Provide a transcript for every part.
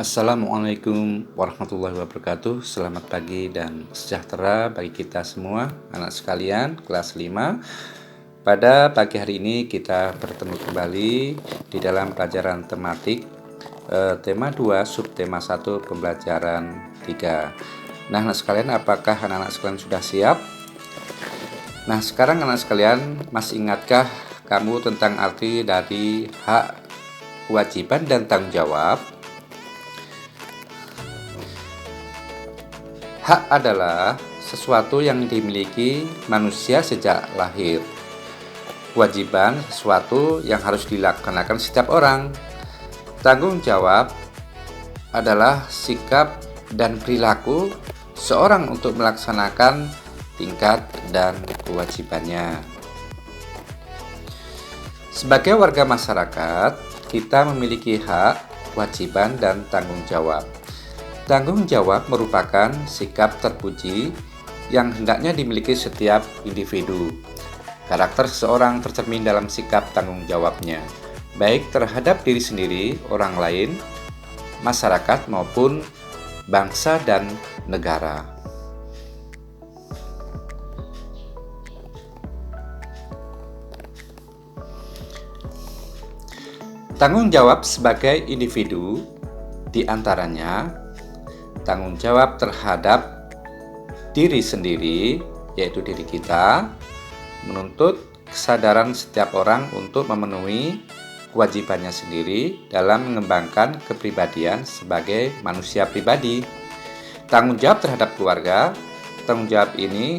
Assalamualaikum warahmatullahi wabarakatuh. Selamat pagi dan sejahtera bagi kita semua, anak sekalian kelas 5. Pada pagi hari ini kita bertemu kembali di dalam pelajaran tematik tema 2, subtema 1, pembelajaran 3. Nah, anak sekalian, apakah anak-anak sekalian sudah siap? Nah, sekarang anak sekalian, masih ingatkah kamu tentang arti dari hak, kewajiban, dan tanggung jawab? Hak adalah sesuatu yang dimiliki manusia sejak lahir. Kewajiban sesuatu yang harus dilaksanakan setiap orang. Tanggung jawab adalah sikap dan perilaku seorang untuk melaksanakan tingkat dan kewajibannya. Sebagai warga masyarakat, kita memiliki hak, kewajiban, dan tanggung jawab. Tanggung jawab merupakan sikap terpuji yang hendaknya dimiliki setiap individu. Karakter seseorang tercermin dalam sikap tanggung jawabnya, baik terhadap diri sendiri, orang lain, masyarakat, maupun bangsa dan negara. Tanggung jawab sebagai individu diantaranya tanggung jawab terhadap diri sendiri, yaitu diri kita, menuntut kesadaran setiap orang untuk memenuhi kewajibannya sendiri dalam mengembangkan kepribadian sebagai manusia pribadi. Tanggung jawab terhadap keluarga, tanggung jawab ini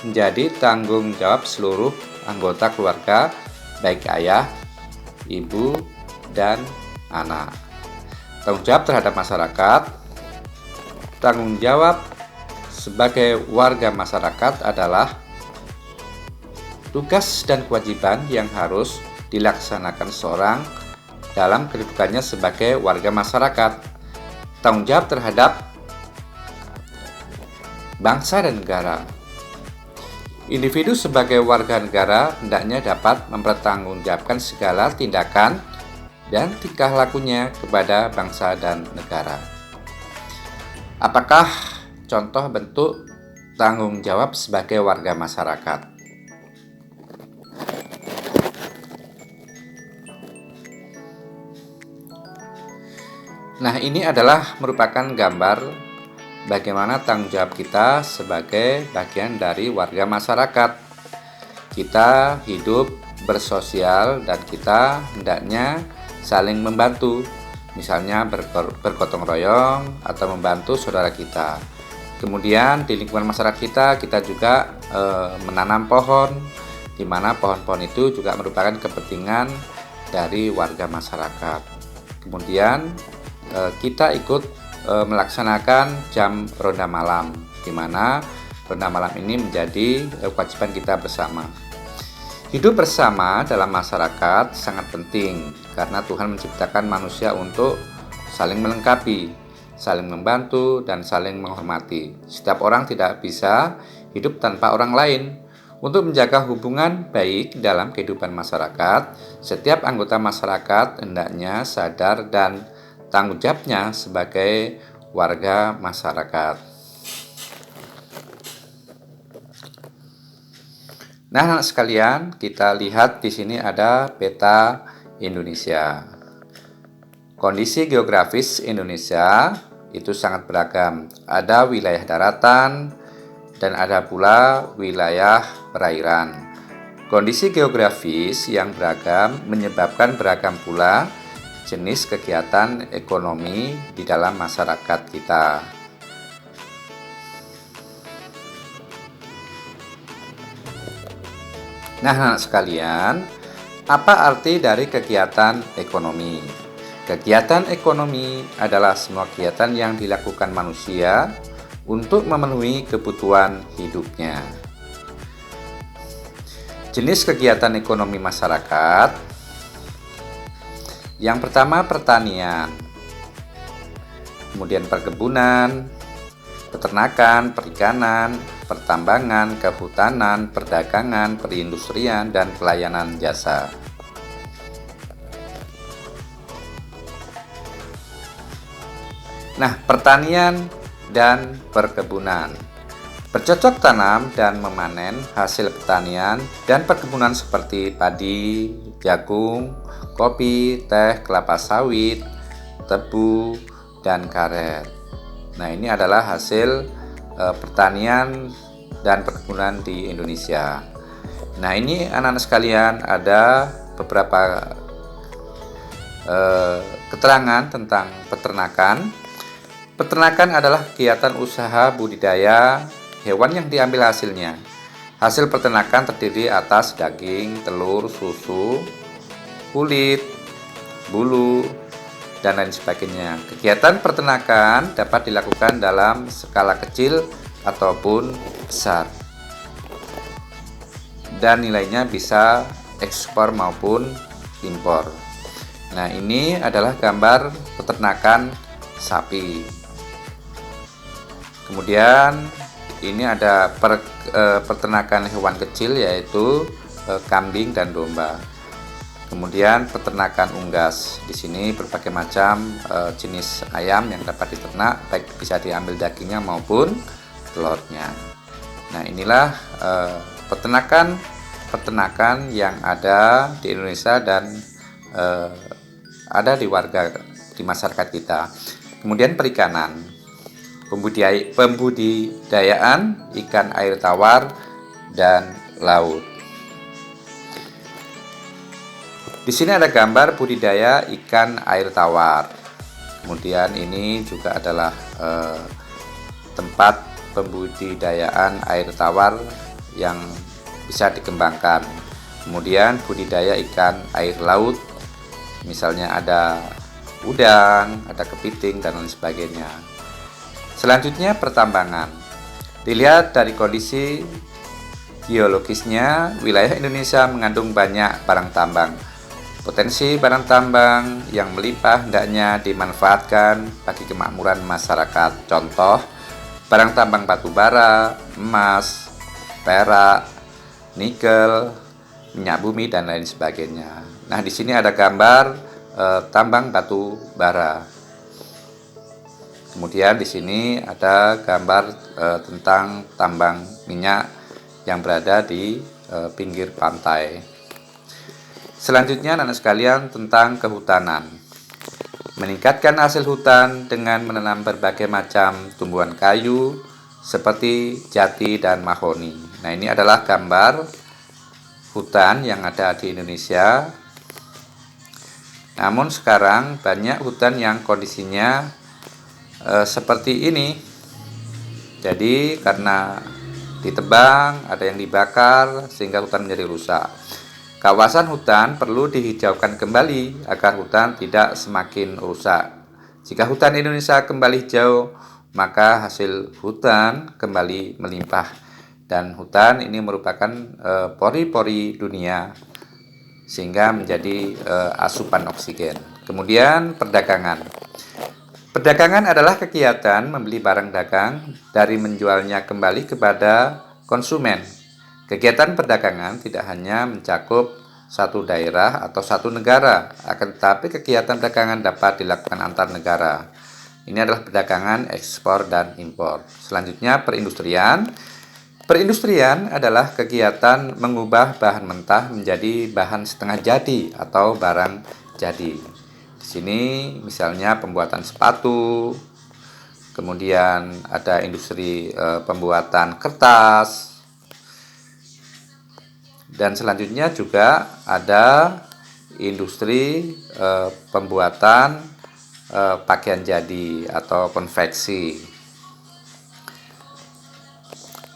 menjadi tanggung jawab seluruh anggota keluarga, baik ayah, ibu, dan anak. Tanggung jawab terhadap masyarakat, tanggung jawab sebagai warga masyarakat adalah tugas dan kewajiban yang harus dilaksanakan seorang dalam kedudukannya sebagai warga masyarakat. Tanggung jawab terhadap bangsa dan negara. Individu sebagai warga negara hendaknya dapat mempertanggungjawabkan segala tindakan dan tingkah lakunya kepada bangsa dan negara. Apakah contoh bentuk tanggung jawab sebagai warga masyarakat? Nah, ini adalah merupakan gambar bagaimana tanggung jawab kita sebagai bagian dari warga masyarakat. Kita hidup bersosial dan kita hendaknya saling membantu. Misalnya bergotong royong atau membantu saudara kita. Kemudian di lingkungan masyarakat kita juga menanam pohon, di mana pohon-pohon itu juga merupakan kepentingan dari warga masyarakat. Kemudian kita ikut melaksanakan jam ronda malam, di mana ronda malam ini menjadi kewajiban kita bersama. Hidup bersama dalam masyarakat sangat penting karena Tuhan menciptakan manusia untuk saling melengkapi, saling membantu, dan saling menghormati. Setiap orang tidak bisa hidup tanpa orang lain. Untuk menjaga hubungan baik dalam kehidupan masyarakat, setiap anggota masyarakat hendaknya sadar dan tanggung jawabnya sebagai warga masyarakat. Nah, anak sekalian, kita lihat di sini ada peta Indonesia. Kondisi geografis Indonesia itu sangat beragam. Ada wilayah daratan dan ada pula wilayah perairan. Kondisi geografis yang beragam menyebabkan beragam pula jenis kegiatan ekonomi di dalam masyarakat kita. Nah, anak sekalian, apa arti dari kegiatan ekonomi? Kegiatan ekonomi adalah semua kegiatan yang dilakukan manusia untuk memenuhi kebutuhan hidupnya. Jenis kegiatan ekonomi masyarakat. Yang pertama, pertanian. Kemudian perkebunan, peternakan, perikanan, pertambangan, kehutanan, perdagangan, perindustrian, dan pelayanan jasa. Nah, pertanian dan perkebunan. Bercocok tanam dan memanen hasil pertanian dan perkebunan seperti padi, jagung, kopi, teh, kelapa sawit, tebu, dan karet. Nah, ini adalah hasil pertanian dan perkebunan di Indonesia. Nah, ini anak-anak sekalian ada beberapa keterangan tentang peternakan. Peternakan adalah kegiatan usaha budidaya hewan yang diambil hasilnya. Hasil peternakan terdiri atas daging, telur, susu, kulit, bulu, dan lain sebagainya. Kegiatan peternakan dapat dilakukan dalam skala kecil ataupun besar. Dan nilainya bisa ekspor maupun impor. Nah, ini adalah gambar peternakan sapi. Kemudian ini ada peternakan hewan kecil yaitu kambing dan domba. Kemudian peternakan unggas. Di sini berbagai macam jenis ayam yang dapat diternak, baik bisa diambil dagingnya maupun telurnya. Nah, inilah peternakan yang ada di Indonesia dan ada di masyarakat kita. Kemudian perikanan. Pembudidayaan ikan air tawar dan laut. Di sini ada gambar budidaya ikan air tawar. Kemudian ini juga adalah tempat pembudidayaan air tawar yang bisa dikembangkan. Kemudian budidaya ikan air laut, misalnya ada udang, ada kepiting, dan lain sebagainya. Selanjutnya pertambangan. Dilihat dari kondisi geologisnya, wilayah Indonesia mengandung banyak barang tambang. Potensi barang tambang yang melimpah hendaknya dimanfaatkan bagi kemakmuran masyarakat. Contoh, barang tambang batu bara, emas, perak, nikel, minyak bumi, dan lain sebagainya. Nah, di sini ada gambar tambang batu bara. Kemudian di sini ada gambar tentang tambang minyak yang berada di pinggir pantai. Selanjutnya anak sekalian tentang kehutanan. Meningkatkan hasil hutan dengan menanam berbagai macam tumbuhan kayu seperti jati dan mahoni. Nah, ini adalah gambar hutan yang ada di Indonesia. Namun sekarang banyak hutan yang kondisinya seperti ini. Jadi karena ditebang, ada yang dibakar sehingga hutan menjadi rusak. Kawasan hutan perlu dihijaukan kembali agar hutan tidak semakin rusak. Jika hutan Indonesia kembali hijau, maka hasil hutan kembali melimpah. Dan hutan ini merupakan pori-pori dunia sehingga menjadi asupan oksigen. Kemudian perdagangan. Perdagangan adalah kegiatan membeli barang dagang dari menjualnya kembali kepada konsumen. Kegiatan perdagangan tidak hanya mencakup satu daerah atau satu negara, akan tetapi kegiatan perdagangan dapat dilakukan antar negara. Ini adalah perdagangan ekspor dan impor. Selanjutnya perindustrian. Perindustrian adalah kegiatan mengubah bahan mentah menjadi bahan setengah jadi atau barang jadi. Di sini misalnya pembuatan sepatu, kemudian ada industri pembuatan kertas, dan selanjutnya juga ada industri pembuatan pakaian jadi atau konveksi.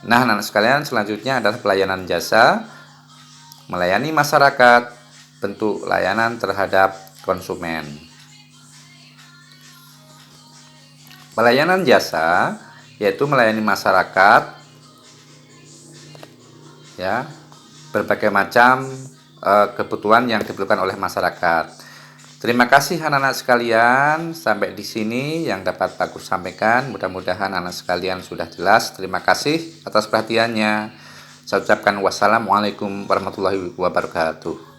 Nah, anak sekalian, selanjutnya adalah pelayanan jasa, melayani masyarakat, bentuk layanan terhadap konsumen. Pelayanan jasa yaitu melayani masyarakat ya, berbagai macam kebutuhan yang diperlukan oleh masyarakat. Terima kasih anak-anak sekalian, sampai di sini yang dapat Pak Gus sampaikan. Mudah-mudahan anak sekalian sudah jelas. Terima kasih atas perhatiannya. Saya ucapkan wassalamualaikum warahmatullahi wabarakatuh.